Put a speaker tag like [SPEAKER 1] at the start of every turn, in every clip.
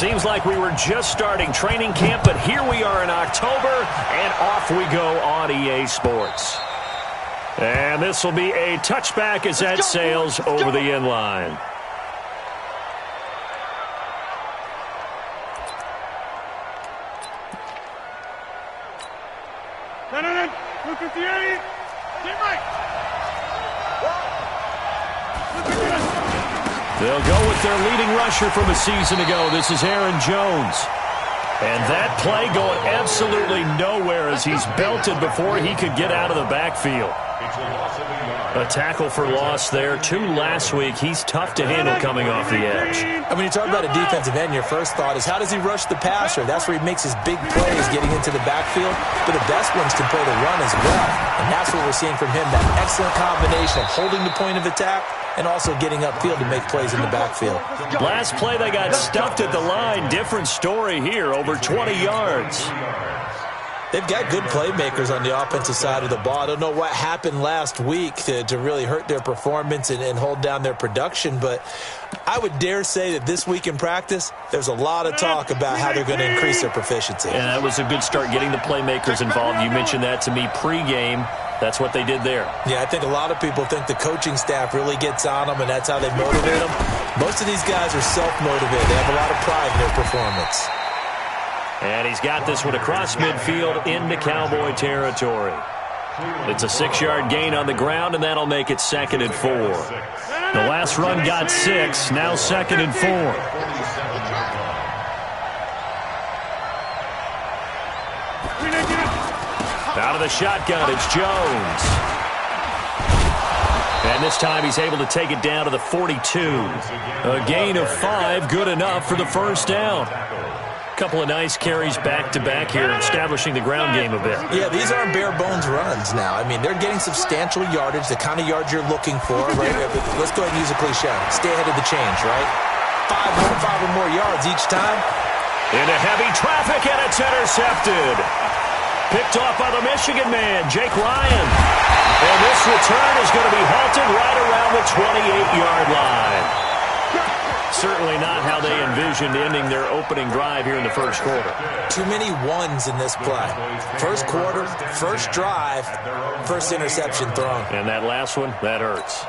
[SPEAKER 1] Seems like we were just starting training camp, but here we are in October, and off we go on EA Sports. And this will be a touchback as that sails over the end line. They'll go with their leading rusher from a season ago. This is Aaron Jones. And that play going absolutely nowhere as he's belted before he could get out of the backfield. A tackle for loss there. 2 last week. He's tough to handle coming off the edge.
[SPEAKER 2] And when you talk about a defensive end, your first thought is how does he rush the passer? That's where he makes his big plays getting into the backfield. But the best ones can play the run as well. And that's what we're seeing from him, that excellent combination of holding the point of attack and also getting upfield to make plays in the backfield.
[SPEAKER 1] Last play, they got stuffed at the line. Different story here, over 20 yards.
[SPEAKER 2] They've got good playmakers on the offensive side of the ball. I don't know what happened last week to really hurt their performance and hold down their production, but I would dare say that this week in practice, there's a lot of talk about how they're going to increase their proficiency.
[SPEAKER 1] And that was a good start, getting the playmakers involved. You mentioned that to me pregame. That's what they did there.
[SPEAKER 2] Yeah, I think a lot of people think the coaching staff really gets on them, and that's how they motivate them. Most of these guys are self-motivated. They have a lot of pride in their performance.
[SPEAKER 1] And he's got this one across midfield into Cowboy territory. It's a 6-yard gain on the ground, and that'll make it 2nd and 4. The last run got 6, now 2nd and 4. Out of the shotgun, it's Jones. And this time he's able to take it down to the 42. A gain of 5, good enough for the first down. Couple of nice carries back-to-back here, establishing the ground game a bit.
[SPEAKER 2] Yeah, these aren't bare-bones runs now. I mean, they're getting substantial yardage, the kind of yards you're looking for, right? Let's go ahead and use a cliche. Stay ahead of the change, right? 5 or more yards each time.
[SPEAKER 1] Into heavy traffic, and it's intercepted. Picked off by the Michigan man, Jake Ryan. And this return is going to be halted right around the 28-yard line. Certainly not how they envisioned ending their opening drive here in the first quarter.
[SPEAKER 2] Too many ones in this play. First quarter, first drive, first interception thrown.
[SPEAKER 1] And that last one, that hurts.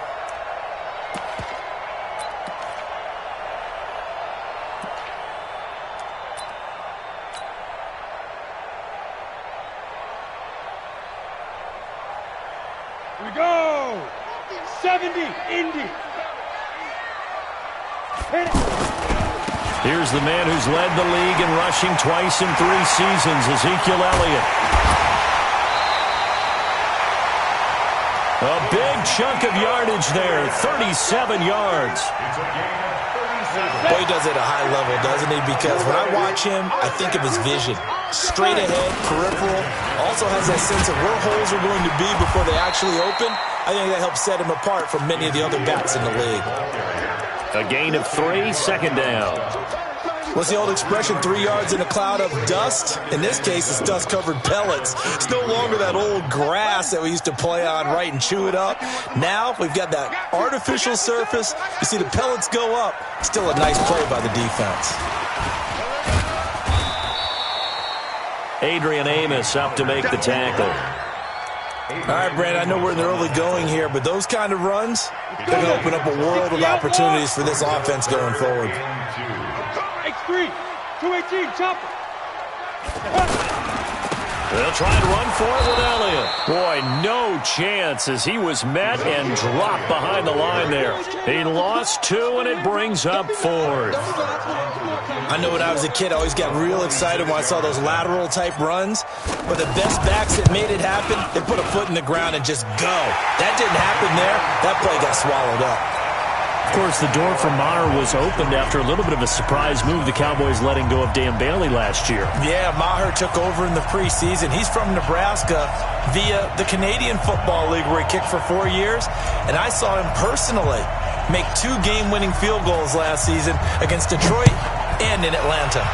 [SPEAKER 3] Here we go! 70, Indy.
[SPEAKER 1] Here's the man who's led the league in rushing twice in 3 seasons, Ezekiel Elliott. A big chunk of yardage there, 37 yards.
[SPEAKER 2] Boy, he does it at a high level, doesn't he? Because when I watch him, I think of his vision. Straight ahead, peripheral. Also has that sense of where holes are going to be before they actually open. I think that helps set him apart from many of the other backs in the league.
[SPEAKER 1] A gain of 3, 2nd down.
[SPEAKER 2] What's the old expression, 3 yards in a cloud of dust? In this case, it's dust-covered pellets. It's no longer that old grass that we used to play on, right, and chew it up. Now we've got that artificial surface. You see the pellets go up. Still a nice play by the defense.
[SPEAKER 1] Adrian Amos up to make the tackle.
[SPEAKER 2] All right, Brandon, I know we're in the early going here, but those kind of runs, they're going to open up a world of opportunities for this offense going forward.
[SPEAKER 3] X3, 218, chopper.
[SPEAKER 1] They'll try and run for it with Elliott. Boy, no chance as he was met and dropped behind the line there. He lost 2, and it brings up 4th.
[SPEAKER 2] I know when I was a kid, I always got real excited when I saw those lateral-type runs. But the best backs that made it happen, they put a foot in the ground and just go. That didn't happen there. That play got swallowed up.
[SPEAKER 1] Of course, the door for Maher was opened after a little bit of a surprise move. The Cowboys letting go of Dan Bailey last year.
[SPEAKER 2] Yeah, Maher took over in the preseason. He's from Nebraska via the Canadian Football League where he kicked for 4 years. And I saw him personally make 2 game-winning field goals last season against Detroit and in Atlanta.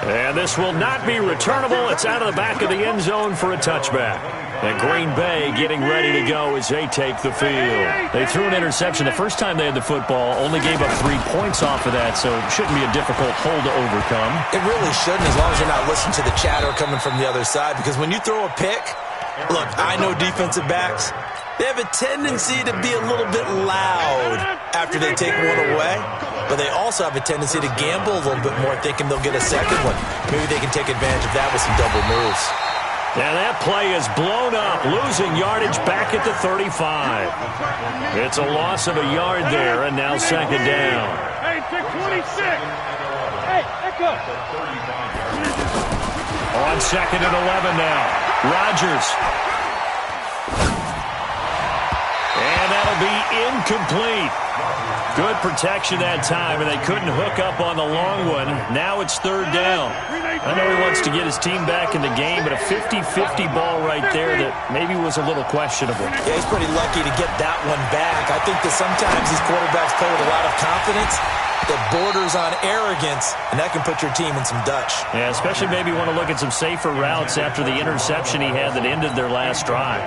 [SPEAKER 1] And this will not be returnable. It's out of the back of the end zone for a touchback. And Green Bay getting ready to go as they take the field. They threw an interception the first time they had the football, only gave up 3 points off of that, so it shouldn't be a difficult hole to overcome.
[SPEAKER 2] It really shouldn't, as long as you're not listening to the chatter coming from the other side, because when you throw a pick, look, I know defensive backs, they have a tendency to be a little bit loud after they take one away, but they also have a tendency to gamble a little bit more, thinking they'll get a second one. Maybe they can take advantage of that with some double moves.
[SPEAKER 1] And that play is blown up, losing yardage back at the 35. It's a loss of a yard there, and now second down.
[SPEAKER 3] Hey, pick 26. Hey, echo.
[SPEAKER 1] On second and 11 now. Rodgers. And that'll be incomplete. Good protection that time, and they couldn't hook up on the long one. Now it's third down. I know he wants to get his team back in the game, but a 50-50 ball right there that maybe was a little questionable.
[SPEAKER 2] Yeah, he's pretty lucky to get that one back. I think that sometimes these quarterbacks play with a lot of confidence that borders on arrogance, and that can put your team in some Dutch.
[SPEAKER 1] Yeah, especially maybe want to look at some safer routes after the interception he had that ended their last drive.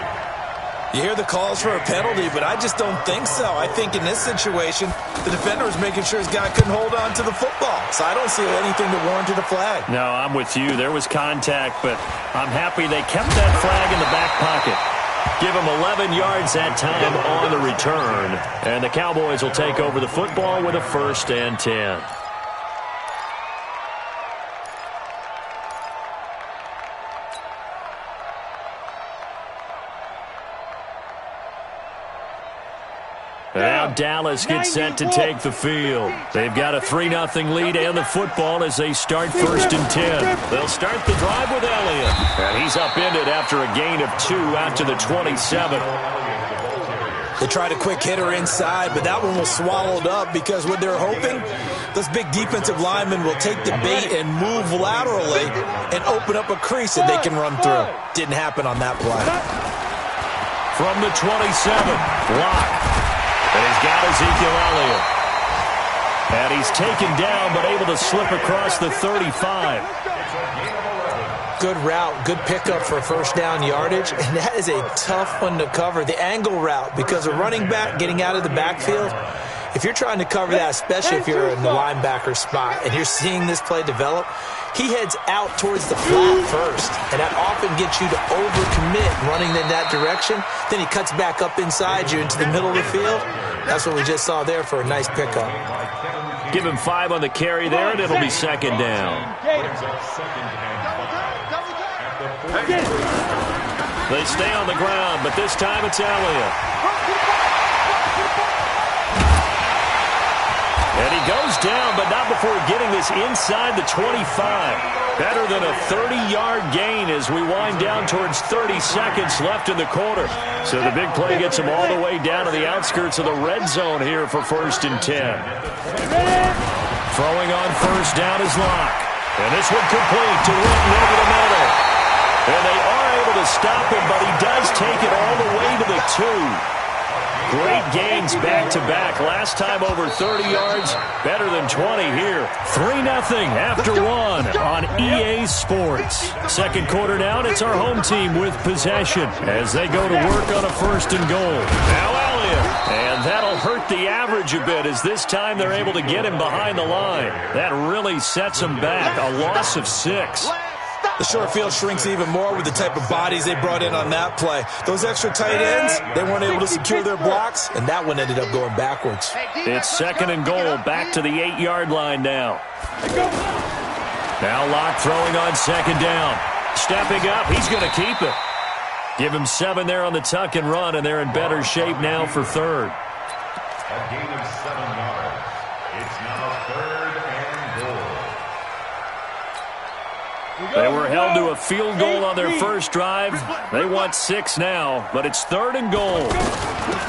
[SPEAKER 2] You hear the calls for a penalty, but I just don't think so. I think in this situation, the defender was making sure his guy couldn't hold on to the football. So I don't see anything that warranted a flag.
[SPEAKER 1] No, I'm with you. There was contact, but I'm happy they kept that flag in the back pocket. Give him 11 yards that time on the return. And the Cowboys will take over the football with a 1st and 10. Now Dallas gets set to take the field. They've got a 3-0 lead and the football as they start 1st and 10. They'll start the drive with Elliott. And he's upended after a gain of 2 out to the 27.
[SPEAKER 2] They tried a quick hitter inside, but that one was swallowed up because what they're hoping, those big defensive linemen will take the bait and move laterally and open up a crease that they can run through. Didn't happen on that play.
[SPEAKER 1] From the 27, Locke. And he's got Ezekiel Elliott. And he's taken down, but able to slip across the 35.
[SPEAKER 2] Good route, good pickup for first down yardage, and that is a tough one to cover, the angle route, because a running back getting out of the backfield, if you're trying to cover that, especially if you're in the linebacker spot, and you're seeing this play develop, he heads out towards the flat first, and that often gets you to overcommit running in that direction. Then he cuts back up inside you into the middle of the field. That's what we just saw there for a nice pickup.
[SPEAKER 1] Give him 5 on the carry there, and it'll be second down. They stay on the ground, but this time it's Elliott. And he goes down, but not before getting this inside the 25. Better than a 30-yard gain as we wind down towards 30 seconds left in the quarter. So the big play gets him all the way down to the outskirts of the red zone here for 1st and 10. Throwing on first down is Locke. And this one complete to Witten over the middle. And they are able to stop him, but he does take it all the way to the 2. Great gains back-to-back. Last time over 30 yards, better than 20 here. 3-0 after 1 on EA Sports. Second quarter now, and it's our home team with possession as they go to work on a 1st and goal. Now Elliott, and that'll hurt the average a bit as this time they're able to get him behind the line. That really sets him back, a loss of 6.
[SPEAKER 2] The short field shrinks even more with the type of bodies they brought in on that play. Those extra tight ends, they weren't able to secure their blocks, and that one ended up going backwards.
[SPEAKER 1] It's 2nd and goal, back to the 8-yard line now. Now Locke throwing on 2nd down. Stepping up, he's going to keep it. Give him 7 there on the tuck and run, and they're in better shape now for 3rd.
[SPEAKER 4] A gain of 7 yards. It's now 3rd and goal.
[SPEAKER 1] They were held to a field goal on their first drive. They want 6 now, but it's 3rd and goal.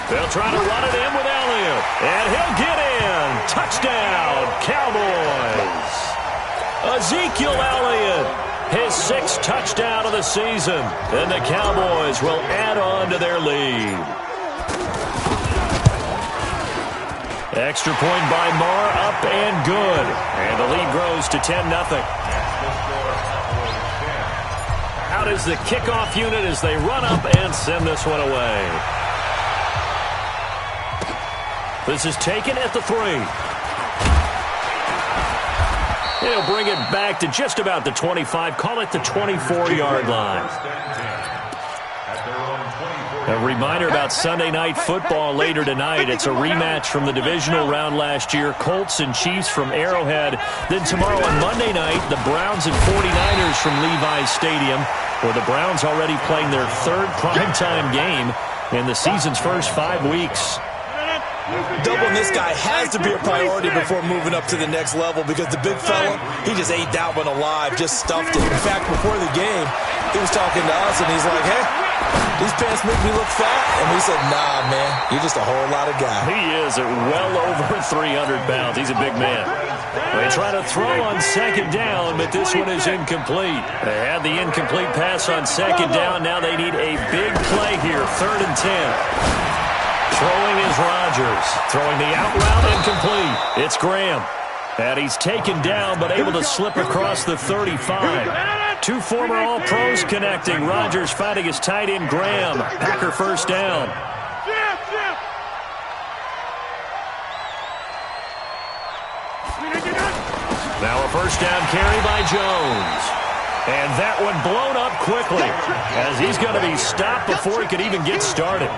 [SPEAKER 1] They'll try to run it in with Elliott, and he'll get in. Touchdown, Cowboys. Ezekiel Elliott, his 6th touchdown of the season, and the Cowboys will add on to their lead. Extra point by Marr, up and good. And the lead grows to 10-0. out is the kickoff unit as they run up and send this one away. This is taken at the 3. He'll bring it back to just about the 25. Call it the 24-yard line. A reminder about Sunday Night Football later tonight. It's a rematch from the divisional round last year. Colts and Chiefs from Arrowhead. Then tomorrow on Monday night, the Browns and 49ers from Levi's Stadium, where the Browns already playing their 3rd primetime game in the season's first 5 weeks.
[SPEAKER 2] Doubling this guy has to be a priority before moving up to the next level because the big fella, he just ate that one alive, just stuffed it. In fact, before the game, he was talking to us, and he's like, hey, these pants make me look fat. And we said, nah, man, you're just a whole lot of guy.
[SPEAKER 1] He is at well over 300 pounds. He's a big man. They try to throw on 2nd down, but this one is incomplete. They had the incomplete pass on 2nd down. Now they need a big play here, 3rd and 10. Throwing is Rodgers. Throwing the out route incomplete. It's Graham. And he's taken down but able to slip across the 35. 2 former All-Pros connecting. Rodgers fighting his tight end Graham. Packer first down. Now a first down carry by Jones. And that one blown up quickly as he's going to be stopped before he could even get started.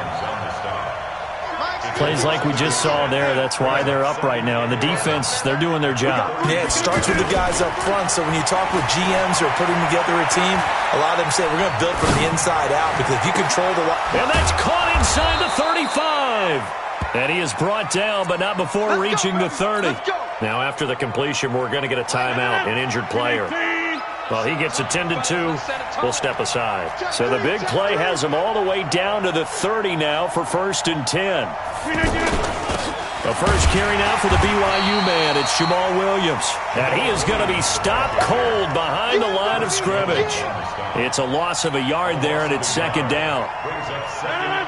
[SPEAKER 1] Plays like we just saw there. That's why they're up right now. And the defense, they're doing their job.
[SPEAKER 2] Yeah, it starts with the guys up front. So when you talk with GMs who are putting together a team, a lot of them say we're going to build from the inside out because if you control the...
[SPEAKER 1] And that's caught inside the 35. And he is brought down, but not before reaching the 30. Now after the completion, we're going to get a timeout, an injured player. Well, he gets attended to. We'll step aside. So the big play has him all the way down to the 30 now for 1st and 10. The first carry now for the BYU man. It's Jamal Williams. And he is going to be stopped cold behind the line of scrimmage. It's a loss of a yard there, and it's 2nd down.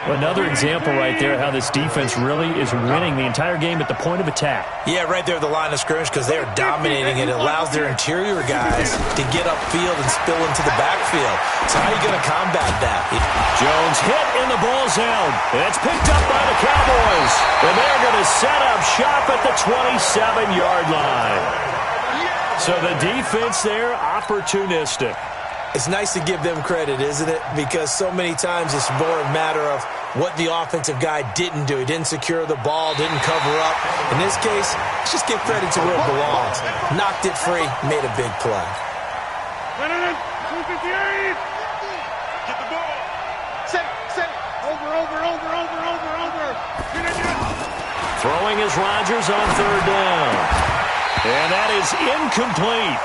[SPEAKER 1] Another example right there how this defense really is winning the entire game at the point of attack.
[SPEAKER 2] Yeah, right there at the line of scrimmage because they are dominating it. It allows their interior guys to get upfield and spill into the backfield. So how are you going to combat that?
[SPEAKER 1] Jones hit and the ball's out. And it's picked up by the Cowboys. And they're going to set up shop at the 27-yard line. So the defense there, opportunistic.
[SPEAKER 2] It's nice to give them credit, isn't it? Because so many times it's more a matter of what the offensive guy didn't do. He didn't secure the ball, didn't cover up. In this case, let's just give credit to where it belongs. Knocked it free, made a big play.
[SPEAKER 3] Get the ball. Set. Over.
[SPEAKER 1] Throwing is Rodgers on 3rd down. And that is incomplete.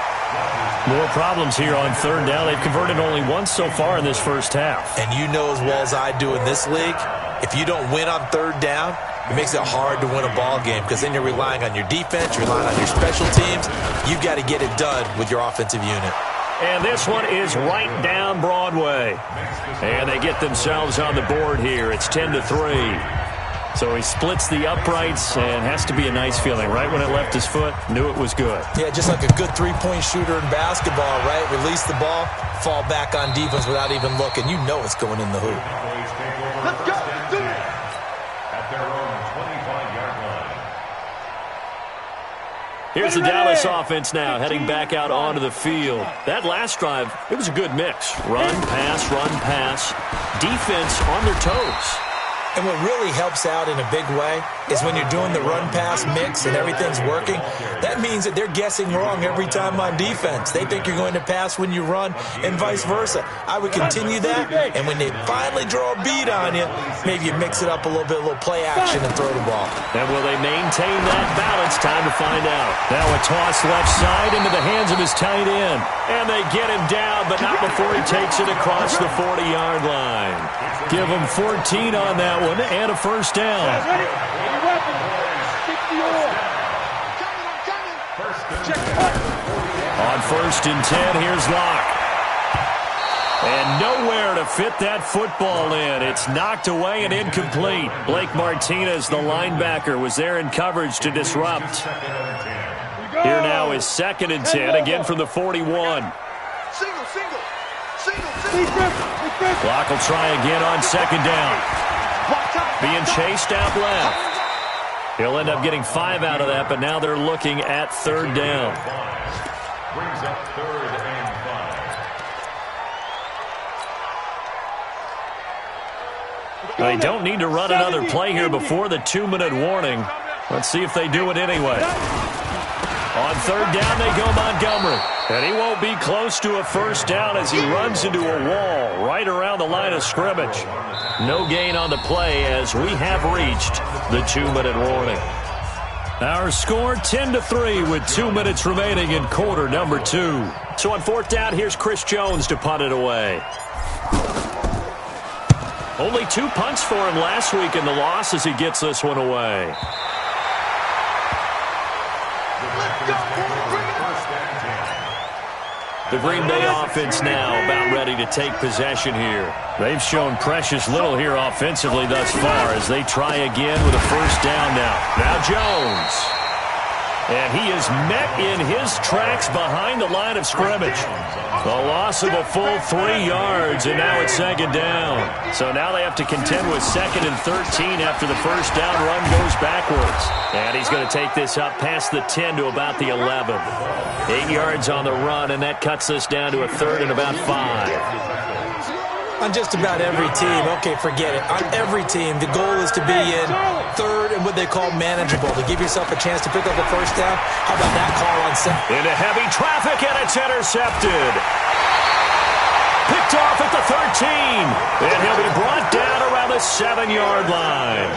[SPEAKER 1] More problems here on 3rd down. They've converted only once so far in this first half.
[SPEAKER 2] And you know as well as I do in this league, if you don't win on 3rd down, it makes it hard to win a ball game because then you're relying on your defense, you're relying on your special teams. You've got to get it done with your offensive unit.
[SPEAKER 1] And this one is right down Broadway. And they get themselves on the board here. It's 10-3. So he splits the uprights and has to be a nice feeling. Right when it left his foot, knew it was good.
[SPEAKER 2] Yeah, just like a good three-point shooter in basketball, right? Release the ball, fall back on defense without even looking. You know it's going in the hoop.
[SPEAKER 3] Let's go. Do it.
[SPEAKER 4] At their own 25-yard line.
[SPEAKER 1] Here's the Dallas offense now, heading back out onto the field. That last drive, it was a good mix. Run, pass. Defense on their toes.
[SPEAKER 2] And what really helps out in a big way is when you're doing the run-pass mix and everything's working, that means that they're guessing wrong every time on defense. They think you're going to pass when you run and vice versa. I would continue that, and when they finally draw a beat on you, maybe you mix it up a little bit, a little play action and throw the ball.
[SPEAKER 1] And will they maintain that balance? Time to find out. Now a toss left side into the hands of his tight end. And they get him down, but not before he takes it across the 40-yard line. Give him 14 on that one and a first down. On 1st and 10, here's Locke. And nowhere to fit that football in. It's knocked away and incomplete. Blake Martinez, the linebacker, was there in coverage to disrupt. Here now is 2nd and 10, again from the 41.
[SPEAKER 3] Single.
[SPEAKER 1] Clock will try again on second down. Being chased out left. He'll end up getting 5 out of that, but now they're looking at third down.
[SPEAKER 4] Brings up third and 5.
[SPEAKER 1] They don't need to run another play here before the 2-minute warning. Let's see if they do it anyway. On third down, they go Montgomery. And he won't be close to a first down as he runs into a wall right around the line of scrimmage. No gain on the play as we have reached the 2-minute warning. Our score 10-3 with 2 minutes remaining in quarter number 2. So on fourth down, here's Chris Jones to punt it away. Only 2 punts for him last week in the loss as he gets this one away. The Green Bay offense now about ready to take possession here. They've shown precious little here offensively thus far as they try again with a first down now. Now Jones. And he is met in his tracks behind the line of scrimmage. The loss of a full 3 yards, and now it's second down. So now they have to contend with 2nd and 13 after the first down run goes backwards. And he's going to take this up past the 10 to about the 11. 8 yards on the run, and that cuts us down to a 3rd and about 5.
[SPEAKER 2] On just about every team, okay, forget it. On every team, the goal is to be in third and what they call manageable, to give yourself a chance to pick up a first down. How about that call on second?
[SPEAKER 1] Into heavy traffic, and it's intercepted. Picked off at the 13, and he'll be brought down around the 7-yard line.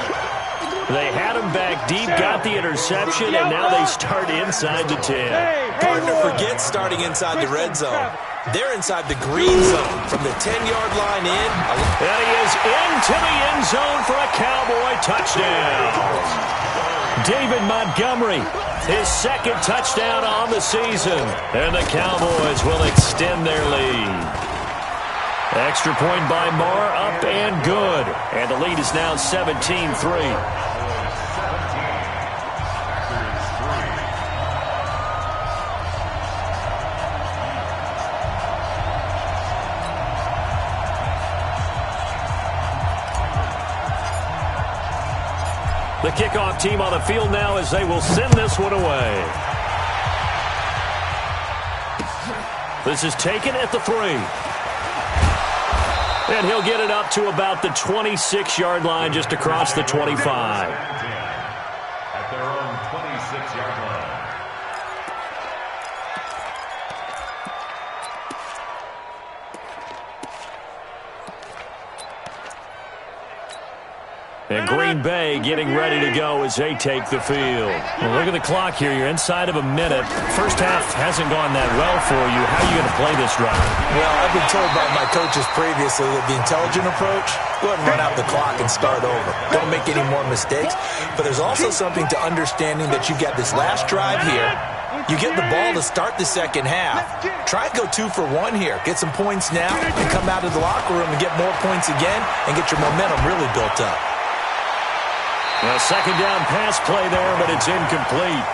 [SPEAKER 1] They had him back deep, got the interception, and now they start inside the 10.
[SPEAKER 2] Hard to forget starting inside the red zone. They're inside the green zone from the 10-yard line in.
[SPEAKER 1] And he is into the end zone for a Cowboy touchdown. David Montgomery, his 2nd touchdown on the season. And the Cowboys will extend their lead. Extra point by Marr, up and good. And the lead is now 17-3. The kickoff team on the field now as they will send this one away. This is taken at the 3. And he'll get it up to about the 26-yard line, just across the 25.
[SPEAKER 4] At their own 26-yard line.
[SPEAKER 1] And Green Bay getting ready to go as they take the field. Well, look at the clock here. You're inside of a minute. First half hasn't gone that well for you. How are you going to play this drive?
[SPEAKER 2] Well, I've been told by my coaches previously that the intelligent approach, go ahead and run out the clock and start over. Don't make any more mistakes. But there's also something to understanding that you got this last drive here. You get the ball to start the second half. Try and go 2 for 1 here. Get some points now and come out of the locker room and get more points again and get your momentum really built up.
[SPEAKER 1] A second down pass play there, but it's incomplete.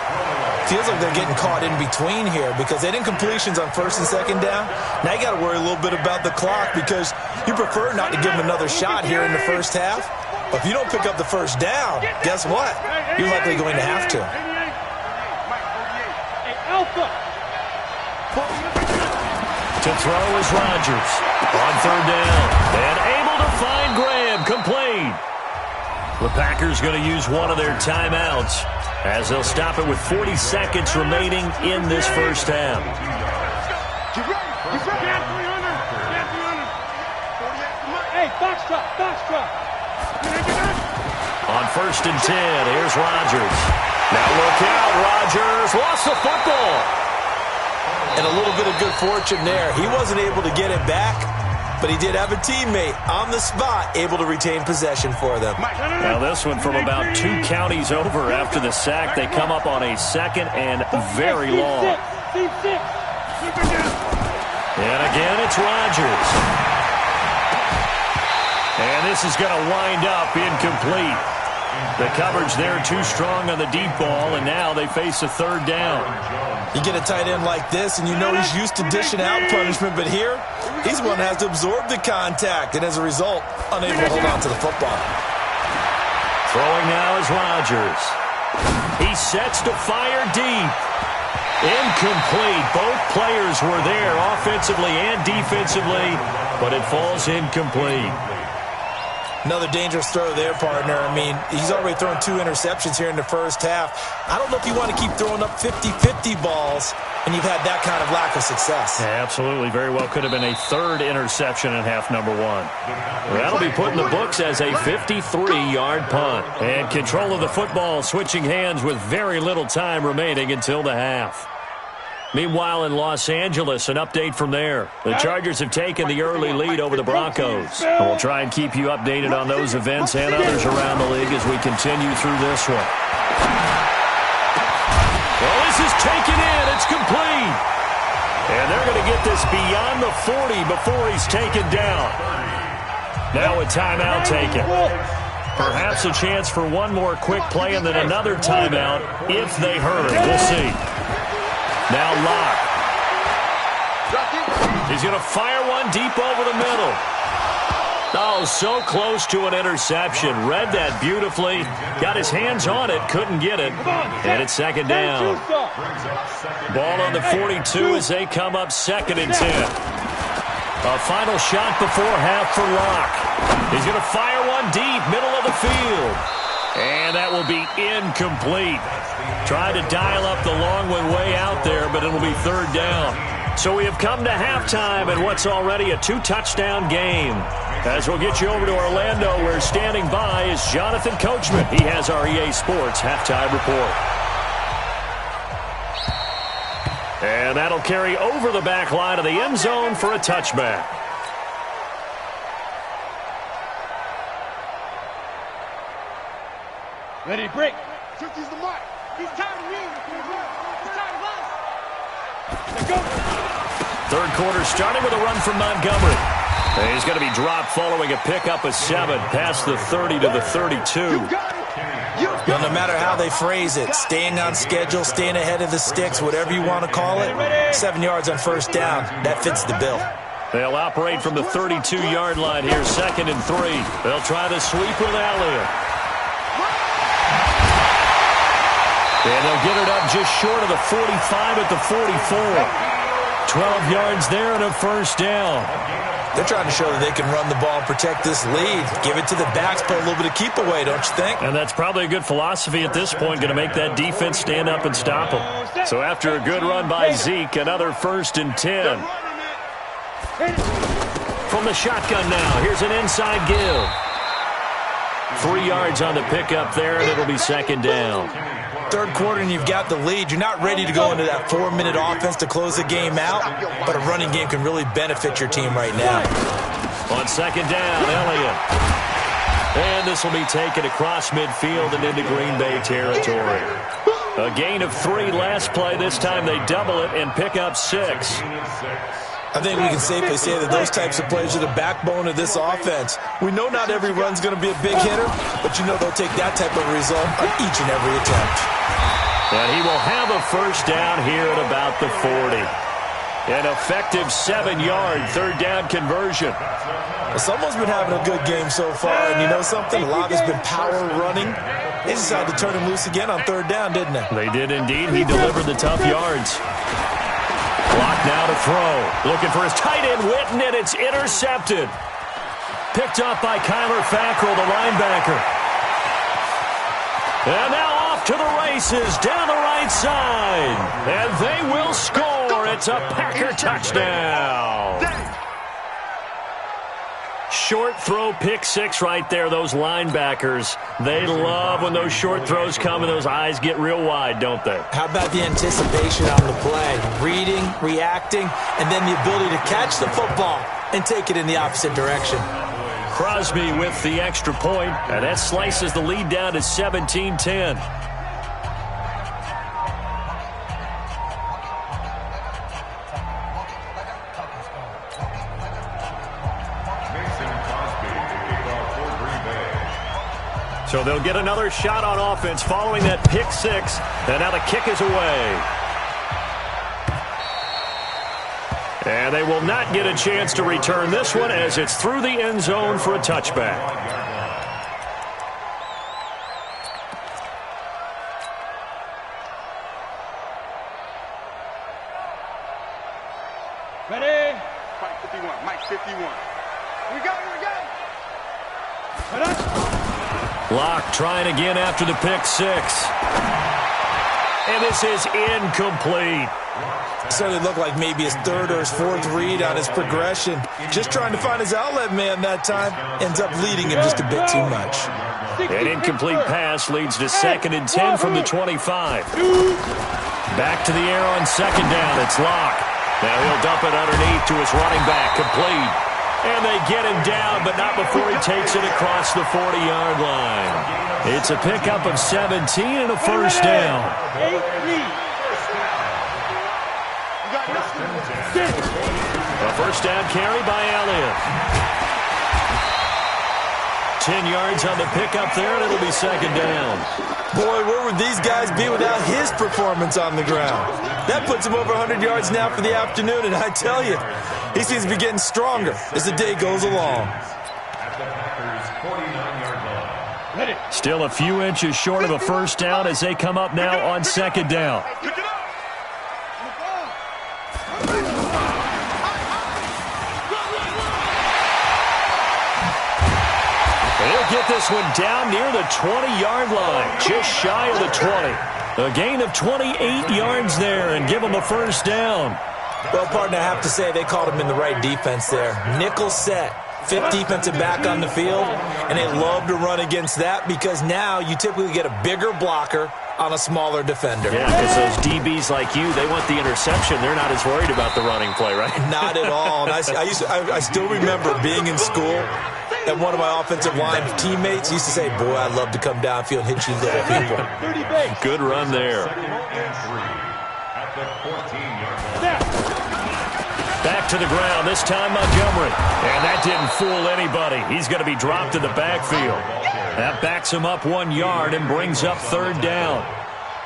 [SPEAKER 2] Feels like they're getting caught in between here because they didn't incompletions on first and second down. Now you got to worry a little bit about the clock because you prefer not to give them another shot here in the first half. But if you don't pick up the first down, guess what? You're likely going to have to.
[SPEAKER 1] To throw is Rodgers on third down. And able to find Graham, complete. The Packers going to use one of their timeouts as they'll stop it with 40 seconds remaining in this first half. On first and 10, here's Rodgers. Now look out, Rodgers lost the football.
[SPEAKER 2] And a little bit of good fortune there. He wasn't able to get it back, but he did have a teammate on the spot able to retain possession for them.
[SPEAKER 1] Now this one from about 2 counties over after the sack. They come up on a 2nd and very long. And again, it's Rodgers. And this is going to wind up incomplete. The coverage there too strong on the deep ball, and now they face a third down.
[SPEAKER 2] You get a tight end like this, and you know he's used to dishing out punishment, but here, he's the one that has to absorb the contact, and as a result, unable to hold on to the football.
[SPEAKER 1] Throwing now is Rodgers. He sets to fire deep. Incomplete. Both players were there offensively and defensively, but it falls incomplete.
[SPEAKER 2] Another dangerous throw there, partner. I mean, he's already thrown 2 interceptions here in the first half. I don't know if you want to keep throwing up 50-50 balls, and you've had that kind of lack of success.
[SPEAKER 1] Yeah, absolutely. Very well could have been a third interception in half number 1. That'll be put in the books as a 53-yard punt. And control of the football switching hands with very little time remaining until the half. Meanwhile, in Los Angeles, an update from there. The Chargers have taken the early lead over the Broncos. And we'll try and keep you updated on those events and others around the league as we continue through this one. Well, this is taken in. It's complete. And they're going to get this beyond the 40 before he's taken down. Now a timeout taken. Perhaps a chance for one more quick play and then another timeout if they hurry. We'll see. Now Locke. He's going to fire one deep over the middle. Oh, so close to an interception. Read that beautifully. Got his hands on it. Couldn't get it. And it's second down. Ball on the 42 as they come up 2nd and 10. A final shot before half for Locke. He's going to fire one deep, middle of the field. And that will be incomplete. Tried to dial up the long one way out there, but it'll be third down. So we have come to halftime in what's already a 2-touchdown game. As we'll get you over to Orlando, where standing by is Jonathan Coachman. He has our EA Sports halftime report. And that'll carry over the back line of the end zone for a touchback.
[SPEAKER 3] Ready to break. He's the mark. He's tired of me. He's tired of us. Let's go.
[SPEAKER 1] Third quarter starting with a run from Montgomery. And he's going to be dropped following a pickup of 7 past the 30 to the 32.
[SPEAKER 2] Well, no matter how they phrase it, staying on schedule, staying ahead of the sticks, whatever you want to call it, 7 yards on first down, that fits the bill.
[SPEAKER 1] They'll operate from the 32-yard line here, 2nd and 3. They'll try the sweep with Elliott. And they'll get it up just short of the 45 at the 44. 12 yards there and a first down.
[SPEAKER 2] They're trying to show that they can run the ball and protect this lead. Give it to the backs, put a little bit of keep away, don't you think?
[SPEAKER 1] And that's probably a good philosophy at this point, going to make that defense stand up and stop them. So after a good run by Zeke, another 1st and 10. From the shotgun now, here's an inside give. 3 yards on the pickup there, and it'll be 2nd down.
[SPEAKER 2] Third quarter and you've got the lead. You're not ready to go into that 4-minute offense to close the game out, but a running game can really benefit your team right now.
[SPEAKER 1] On 2nd down, Elliott. And this will be taken across midfield and into Green Bay territory. A gain of 3 last play. This time they double it and pick up 6.
[SPEAKER 2] I think we can safely say that those types of plays are the backbone of this offense. We know not every run's going to be a big hitter, but you know they'll take that type of result on each and every attempt.
[SPEAKER 1] And he will have a first down here at about the 40. An effective 7-yard third down conversion.
[SPEAKER 2] Well, someone's been having a good game so far, and you know something? A lot has been power running. They decided to turn him loose again on third down, didn't they?
[SPEAKER 1] They did indeed. He delivered the tough yards. Clock now to throw. Looking for his tight end, Witten, and it's intercepted. Picked up by Kyler Fackrell, the linebacker. And now off to the races, down the right side. And they will score. It's a Packer touchdown. Short throw, pick 6 right there. Those linebackers, they love when those short throws come and those eyes get real wide, don't they?
[SPEAKER 2] How about the anticipation on the play? Reading, reacting, and then the ability to catch the football and take it in the opposite direction.
[SPEAKER 1] Crosby with the extra point, and that slices the lead down to 17-10. So they'll get another shot on offense following that pick six. And now the kick is away. And they will not get a chance to return this one as it's through the end zone for a touchback.
[SPEAKER 3] Ready? Mike 51. Mike 51. We go.
[SPEAKER 1] Locke trying again after the pick six. And this is incomplete.
[SPEAKER 2] Certainly looked like maybe his third or his fourth read on his progression. Just trying to find his outlet man that time. Ends up leading him just a bit too much.
[SPEAKER 1] An incomplete pass leads to 2nd and 10 from the 25. Back to the air on 2nd down. It's Locke. Now he'll dump it underneath to his running back. Complete. And they get him down, but not before he takes it across the 40-yard line. It's a pickup of 17 and a first down. A first down carry by Elliott. 10 yards on the pickup there, and it'll be 2nd down.
[SPEAKER 2] Boy, where would these guys be without his performance on the ground? That puts him over 100 yards now for the afternoon, and I tell you, he seems to be getting stronger as the day goes along.
[SPEAKER 1] Still a few inches short of a first down as they come up now on 2nd down. They'll get this one down near the 20-yard line, just shy of the 20. A gain of 28 yards there and give them a first down.
[SPEAKER 2] Well, partner, I have to say they called him in the right defense there. Nickel set, 5th defensive back on the field, and they love to run against that because now you typically get a bigger blocker on a smaller defender.
[SPEAKER 1] Yeah, because those DBs like you, they want the interception. They're not as worried about the running play, right?
[SPEAKER 2] Not at all. And I still remember being in school, and one of my offensive line teammates used to say, boy, I'd love to come downfield and hit you little people.
[SPEAKER 1] Good run there. Back to the ground, this time Montgomery. And that didn't fool anybody. He's going to be dropped in the backfield. That backs him up 1 yard and brings up 3rd down.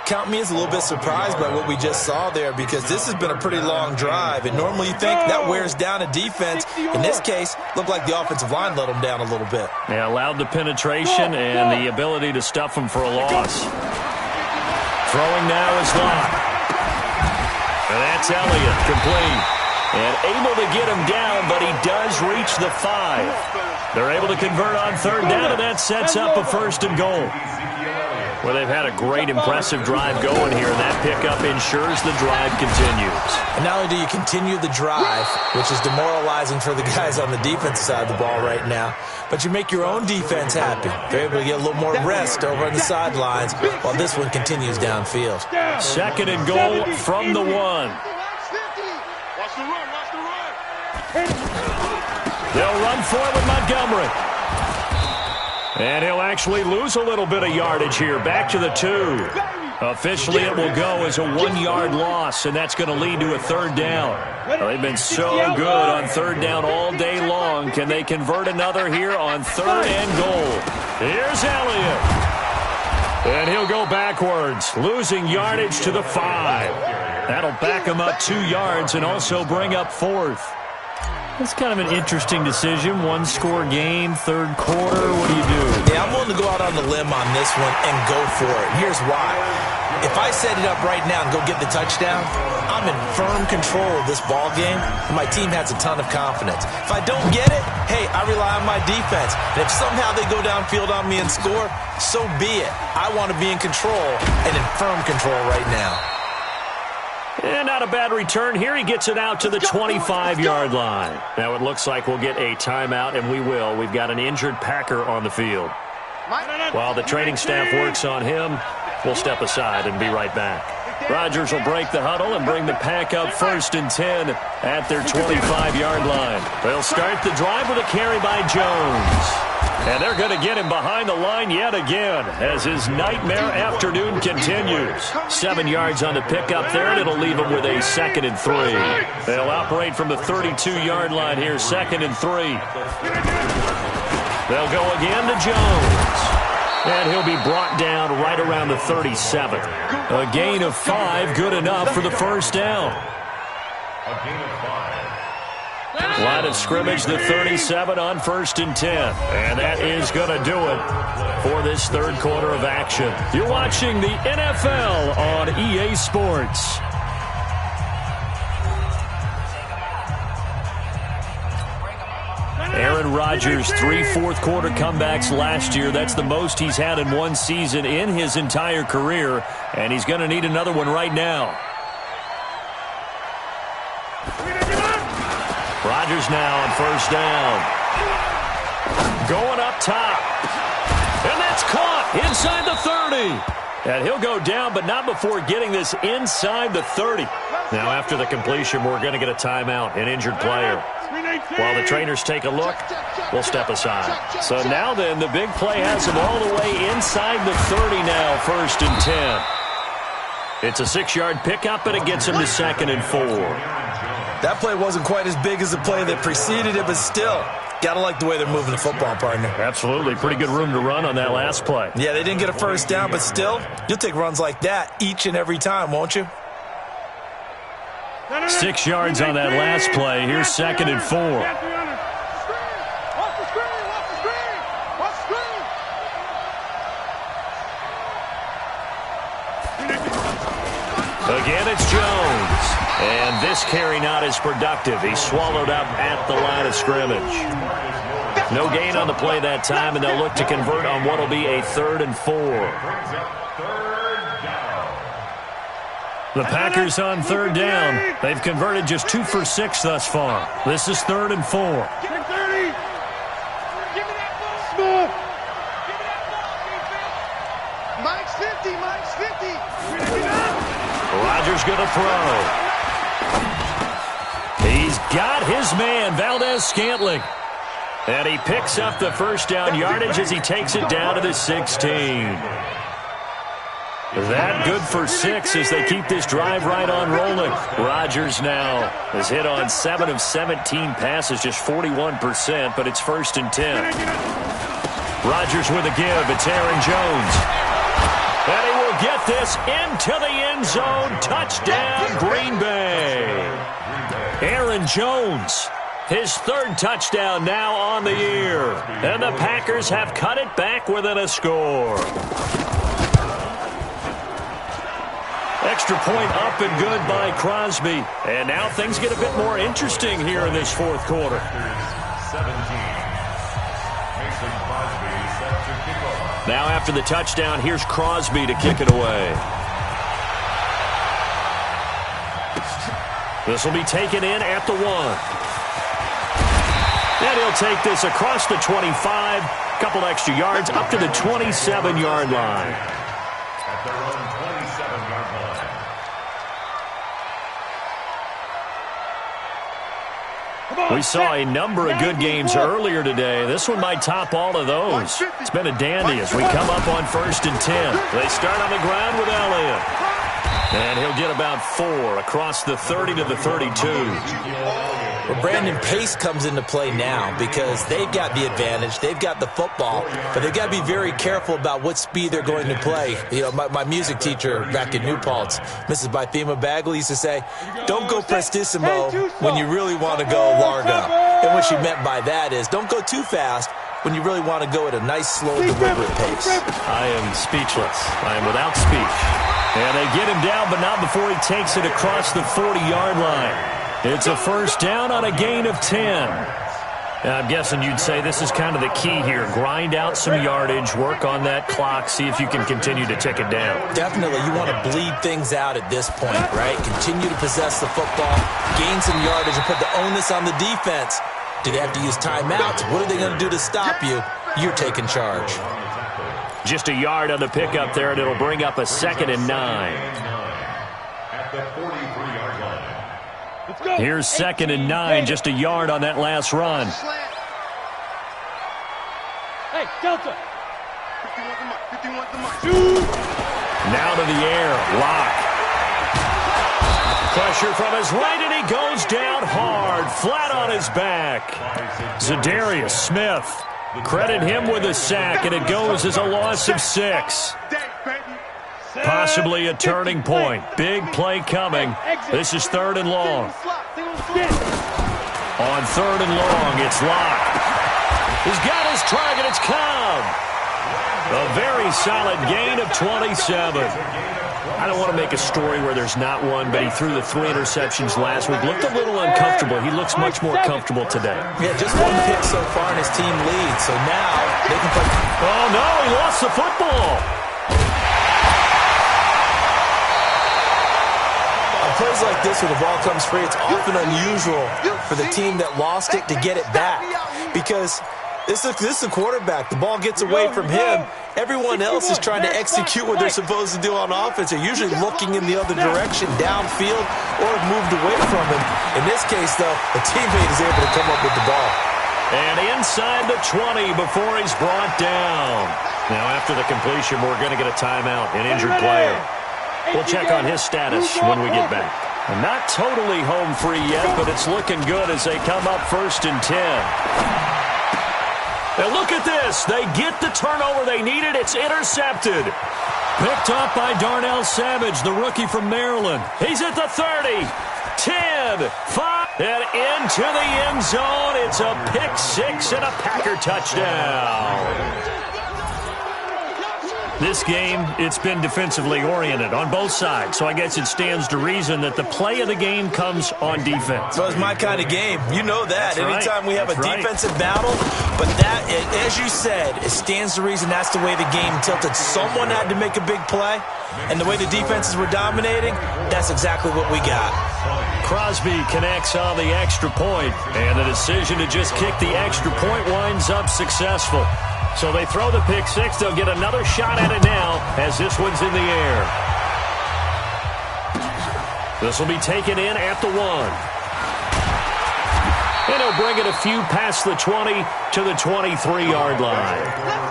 [SPEAKER 2] Count me as a little bit surprised by what we just saw there because this has been a pretty long drive, and normally you think that wears down a defense. In this case, looked like the offensive line let them down a little bit.
[SPEAKER 1] Yeah, allowed the penetration and the ability to stuff them for a loss. Throwing now is Locke. And that's Elliott, complete. And able to get him down, but he does reach the 5. They're able to convert on 3rd down, and that sets up a 1st and goal. Well, they've had a great, impressive drive going here, and that pickup ensures the drive continues.
[SPEAKER 2] And not only do you continue the drive, which is demoralizing for the guys on the defensive side of the ball right now, but you make your own defense happy. They're able to get a little more rest over on the sidelines while this one continues downfield.
[SPEAKER 1] 2nd and goal from the 1. They'll run for it with Montgomery. And he'll actually lose a little bit of yardage here. Back to the 2. Officially, it will go as a 1-yard loss, and that's going to lead to a 3rd down. Well, they've been so good on 3rd down all day long. Can they convert another here on 3rd and goal? Here's Elliott. And he'll go backwards, losing yardage to the 5. That'll back him up 2 yards and also bring up 4th. It's kind of an interesting decision. 1-score game, 3rd quarter. What do you do?
[SPEAKER 2] Yeah, I'm willing to go out on the limb on this one and go for it. Here's why. If I set it up right now and go get the touchdown, I'm in firm control of this ball game, and my team has a ton of confidence. If I don't get it, hey, I rely on my defense. And if somehow they go downfield on me and score, so be it. I want to be in control and in firm control right now.
[SPEAKER 1] And not a bad return here. He gets it out to the 25-yard line. Now it looks like we'll get a timeout, and we will. We've got an injured Packer on the field. While the training staff works on him, we'll step aside and be right back. Rodgers will break the huddle and bring the Pack up 1st and 10 at their 25-yard line. They'll start the drive with a carry by Jones. And they're going to get him behind the line yet again as his nightmare afternoon continues. 7 yards on the pickup there, and it'll leave him with a 2nd and 3. They'll operate from the 32-yard line here, 2nd and 3. They'll go again to Jones. And and he'll be brought down right around the 37. A gain of 5, good enough for the first down.
[SPEAKER 4] A gain of 5.
[SPEAKER 1] Line of scrimmage, the 37 on 1st and 10. And that is going to do it for this third quarter of action. You're watching the NFL on EA Sports. Aaron Rodgers, 3 fourth-quarter comebacks last year. That's the most he's had in one season in his entire career, and he's going to need another one right now. Rodgers now on first down. Going up top. And that's caught inside the 30. And he'll go down, but not before getting this inside the 30. Now, after the completion, we're going to get a timeout, an injured player. While the trainers take a look, we'll step aside. So now then, the big play has him all the way inside the 30 now, 1st and 10. It's a 6-yard pickup, and it gets him to 2nd and 4.
[SPEAKER 2] That play wasn't quite as big as the play that preceded it, but still, gotta like the way they're moving the football, partner.
[SPEAKER 1] Absolutely. Pretty good room to run on that last play.
[SPEAKER 2] Yeah, they didn't get a first down, but still, you'll take runs like that each and every time, won't you?
[SPEAKER 1] 6 yards on that last play. Here's 2nd and 4. Again, it's Jones. And this carry not as productive. He's swallowed up at the line of scrimmage. No gain on the play that time, and they'll look to convert on what will be a 3rd and 4. The Packers on 3rd down. They've converted just 2 for 6 thus far. This is 3rd and 4.
[SPEAKER 3] Mike's 50, Mike's 50.
[SPEAKER 1] Rodgers going to throw. He's got his man, Valdez-Scantling. And he picks up the first down yardage as he takes it down to the 16. That good for 6 as they keep this drive right on rolling. Rodgers now has hit on 7 of 17 passes, just 41%, but it's 1st and 10. Rodgers with a give. It's Aaron Jones. And he will get this into the end zone. Touchdown, Green Bay. Aaron Jones, his 3rd touchdown now on the year. And the Packers have cut it back within a score. Extra point up and good by Crosby. And now things get a bit more interesting here in this 4th quarter.
[SPEAKER 4] 17. Mason Crosby set to kick off.
[SPEAKER 1] Now after the touchdown, here's Crosby to kick it away. This will be taken in at the 1. And he'll take this across the 25. Couple extra yards up to the 27-yard line.
[SPEAKER 4] At their own 27-yard line.
[SPEAKER 1] We saw a number of good games earlier today. This one might top all of those. It's been a dandy as we come up on 1st and 10. They start on the ground with Elliott. And he'll get about 4 across the 30 to the 32.
[SPEAKER 2] Well, Brandon, pace comes into play now because they've got the advantage. They've got the football, but they've got to be very careful about what speed they're going to play. You know, my music teacher back in New Paltz, Mrs. Bythema Bagley, used to say, don't go prestissimo when you really want to go largo. And what she meant by that is don't go too fast when you really want to go at a nice, slow, deliberate pace.
[SPEAKER 1] I am speechless. I am without speech. And they get him down, but not before he takes it across the 40-yard line. It's a first down on a gain of 10. I'm guessing you'd say this is kind of the key here. Grind out some yardage, work on that clock, see if you can continue to tick it down.
[SPEAKER 2] Definitely. You want to bleed things out at this point, right? Continue to possess the football, gain some yardage, and put the onus on the defense. Do they have to use timeouts? What are they going to do to stop you? You're taking charge.
[SPEAKER 1] Just a yard on the pickup there, and it'll bring up a 2nd and 9.
[SPEAKER 4] At the 43-yard line.
[SPEAKER 1] Here's 2nd and 9, just a yard on that last run.
[SPEAKER 3] Hey, Delta. 51 to Mike.
[SPEAKER 1] Now to the air, Lock. Pressure from his right, and he goes down hard, flat on his back. Zadarius Smith Credit him with a sack, and it goes as a loss of 6. Possibly a turning point. Big play coming. This is 3rd and long. On 3rd and long, it's Locke. He's got his target. It's Cobb. A very solid gain of 27. I don't want to make a story where there's not one, but he threw the 3 interceptions last week. Looked a little uncomfortable. He looks much more comfortable today.
[SPEAKER 2] Yeah, just 1 pick so far, and his team leads. So now they can play.
[SPEAKER 1] Oh, no, he lost the football.
[SPEAKER 2] On plays like this where the ball comes free, it's often unusual for the team that lost it to get it back. Because this is a quarterback. The ball gets away from him. Everyone else is trying to execute what they're supposed to do on offense. They're usually looking in the other direction, downfield, or moved away from him. In this case, though, a teammate is able to come up with the ball.
[SPEAKER 1] And inside the 20 before he's brought down. Now, after the completion, we're going to get a timeout, an injured player. We'll check on his status when we get back. Not totally home free yet, but it's looking good as they come up 1st and 10. Now look at this. They get the turnover they needed. It's intercepted. Picked up by Darnell Savage, the rookie from Maryland. He's at the 30, 10, 5, and into the end zone. It's a pick 6 and a Packer touchdown. This game, it's been defensively oriented on both sides, so I guess it stands to reason that the play of the game comes on defense.
[SPEAKER 2] So it's my kind of game. You know that.
[SPEAKER 1] That's
[SPEAKER 2] Anytime
[SPEAKER 1] right.
[SPEAKER 2] we have a defensive battle, but that, as you said, it stands to reason that's the way the game tilted. Someone had to make a big play, and the way the defenses were dominating, that's exactly what we got.
[SPEAKER 1] Crosby connects on the extra point, and the decision to just kick the extra point winds up successful. So they throw the pick 6. They'll get another shot at it now as this one's in the air. This will be taken in at the 1. And he'll bring it a few past the 20 to the 23-yard line.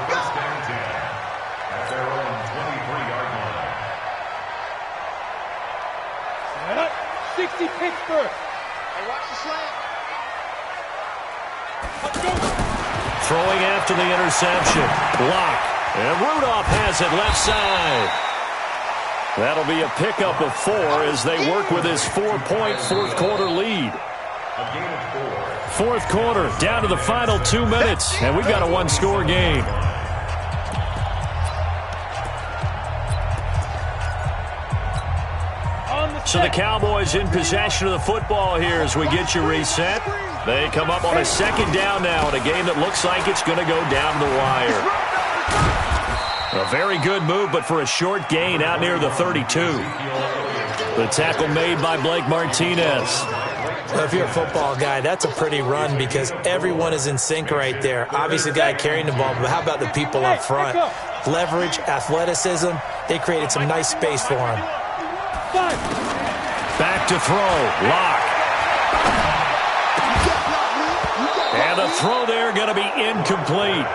[SPEAKER 4] First down 10 at their own 23-yard line.
[SPEAKER 3] 60 Pittsburgh. Hey, watch the slant. Let's go.
[SPEAKER 1] Throwing after the interception. Block. And Rudolph has it left side. That'll be a pickup of 4 as they work with his 4-point fourth-quarter lead.
[SPEAKER 4] A gain of 4.
[SPEAKER 1] Fourth quarter, down to the final 2 minutes, and we've got a 1-score game. So the Cowboys in possession of the football here as we get you reset. They come up on a 2nd down now in a game that looks like it's going to go down the wire. A very good move, but for a short gain out near the 32. The tackle made by Blake Martinez.
[SPEAKER 2] Well, if you're a football guy, that's a pretty run because everyone is in sync right there. Obviously, the guy carrying the ball, but how about the people up front? Leverage, athleticism, they created some nice space for him.
[SPEAKER 1] Back to throw. Locke. And the throw there going to be incomplete.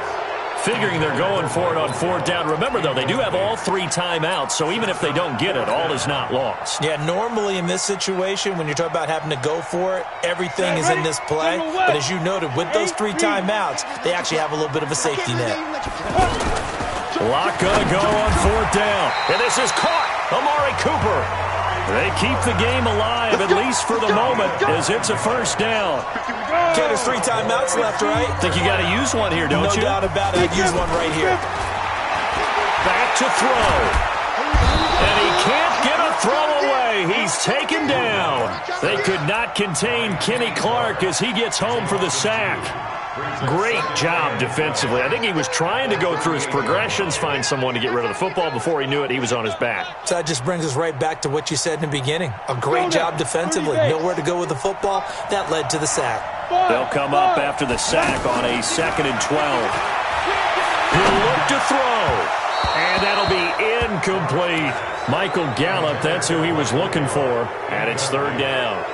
[SPEAKER 1] Figuring they're going for it on 4th down. Remember, though, they do have all 3 timeouts, so even if they don't get it, all is not lost.
[SPEAKER 2] Yeah, normally in this situation, when you're talking about having to go for it, everything is in this play. But as you noted, with those 3 timeouts, they actually have a little bit of a safety net.
[SPEAKER 1] Locke going to go on 4th down. And this is caught. Amari Cooper. They keep the game alive, at least for the moment, as it's a 1st down.
[SPEAKER 2] Okay, there's 3 timeouts left, right?
[SPEAKER 1] Think you got to use one here, don't you?
[SPEAKER 2] No doubt about it. I'd use one right here.
[SPEAKER 1] Back to throw. And he can't get a throw away. He's taken down. They could not contain Kenny Clark as he gets home for the sack. Great job defensively. I think he was trying to go through his progressions, find someone to get rid of the football. Before he knew it, he was on his back.
[SPEAKER 2] So that just brings us right back to what you said in the beginning. A great job defensively. Nowhere to go with the football. That led to the sack.
[SPEAKER 1] They'll come up after the sack on a 2nd and 12. He'll look to throw. And that'll be incomplete. Michael Gallup, that's who he was looking for. And it's 3rd down.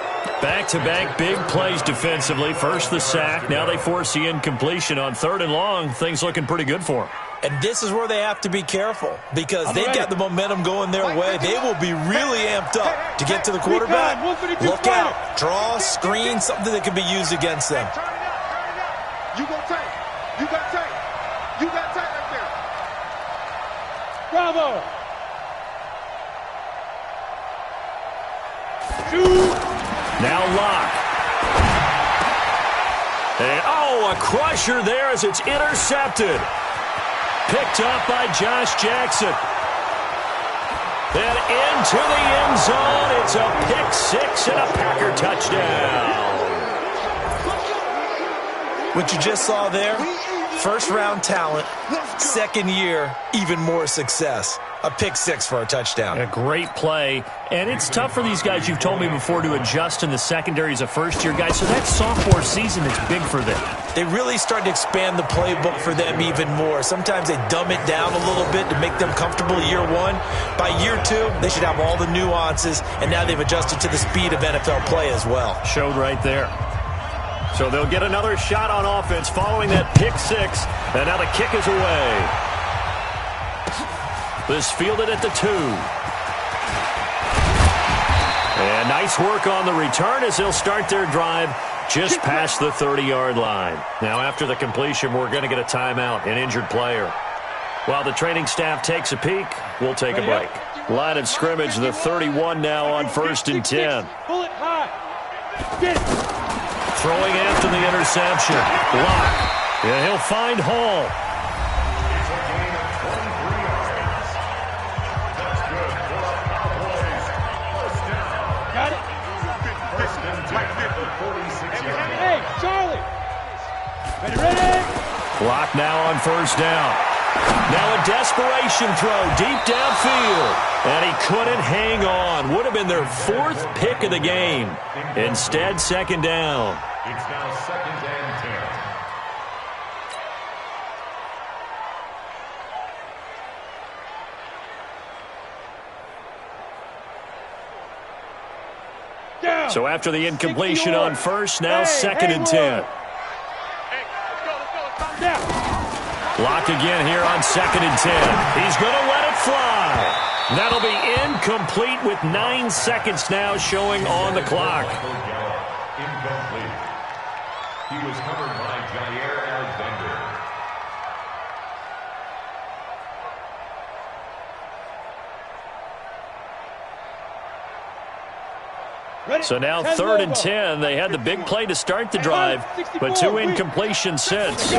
[SPEAKER 1] Back-to-back big plays defensively. First the sack. Now they force the incompletion on 3rd and long. Things looking pretty good for them.
[SPEAKER 2] And this is where they have to be careful because they've got the momentum going their way. They will be really amped up to get to the quarterback. Look out. Draw, screen, something that can be used against them.
[SPEAKER 3] You go take. You got take. Bravo. Shoot.
[SPEAKER 1] Now Locke. And, oh, a crusher there as it's intercepted. Picked up by Josh Jackson. Then into the end zone. It's a pick six and a Packer touchdown.
[SPEAKER 2] What you just saw there, first-round talent, second year, even more success. A pick six for a touchdown.
[SPEAKER 1] A great play. And it's tough for these guys, you've told me before, to adjust in the secondary as a first-year guy. So that sophomore season is big for them.
[SPEAKER 2] They really started to expand the playbook for them even more. Sometimes they dumb it down a little bit to make them comfortable year one. By year two, they should have all the nuances, and now they've adjusted to the speed of NFL play as well.
[SPEAKER 1] Showed right there. So they'll get another shot on offense following that pick six. And now the kick is away. This fielded at the 2. And nice work on the return as they'll start their drive just past the 30-yard line. Now after the completion, we're going to get a timeout, an injured player. While the training staff takes a peek, we'll take a break. Line of scrimmage, the 31 now on 1st and 10.
[SPEAKER 3] Bullet high. Get it.
[SPEAKER 1] Throwing after the interception. Locke. And he'll find Hall.
[SPEAKER 4] It's a gain of 23 yards. That's good for the Cowboys. First down.
[SPEAKER 3] Got it.
[SPEAKER 4] First and 10 at the 46-yard line.
[SPEAKER 3] Hey, Charlie. Ready.
[SPEAKER 1] Clock now on 1st down. Now a desperation throw deep downfield. And he couldn't hang on. Would have been their 4th pick of the game. Instead, 2nd down.
[SPEAKER 4] It's now 2nd and 10.
[SPEAKER 3] Down.
[SPEAKER 1] So after the incompletion on 1st, now 2nd and 10.
[SPEAKER 3] Hey, let's go. Down.
[SPEAKER 1] Lock again here on 2nd and 10. He's going to let it fly. That'll be incomplete with 9 seconds now showing on the clock.
[SPEAKER 4] Incomplete. He was covered by Jair Alexander.
[SPEAKER 3] Ready.
[SPEAKER 1] So now 3rd and 10. They had the big play to start the drive, but 2 incompletions since.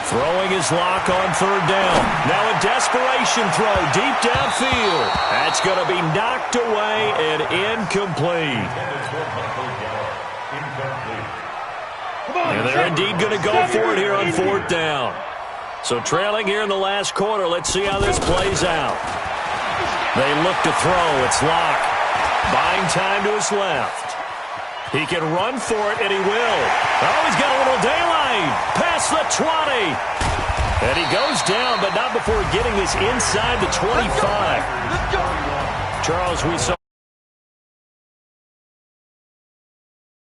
[SPEAKER 1] Throwing his Lock on 3rd down. Now a desperation throw deep downfield. That's going to be knocked away and incomplete. And they're indeed going to go for it here on 4th down. So trailing here in the last quarter. Let's see how this plays out. They look to throw. It's Lock. Buying time to his left. He can run for it, and he will. Oh, he's got a little daylight. Past the 20. And he goes down, but not before getting this inside the 25. Charles, we saw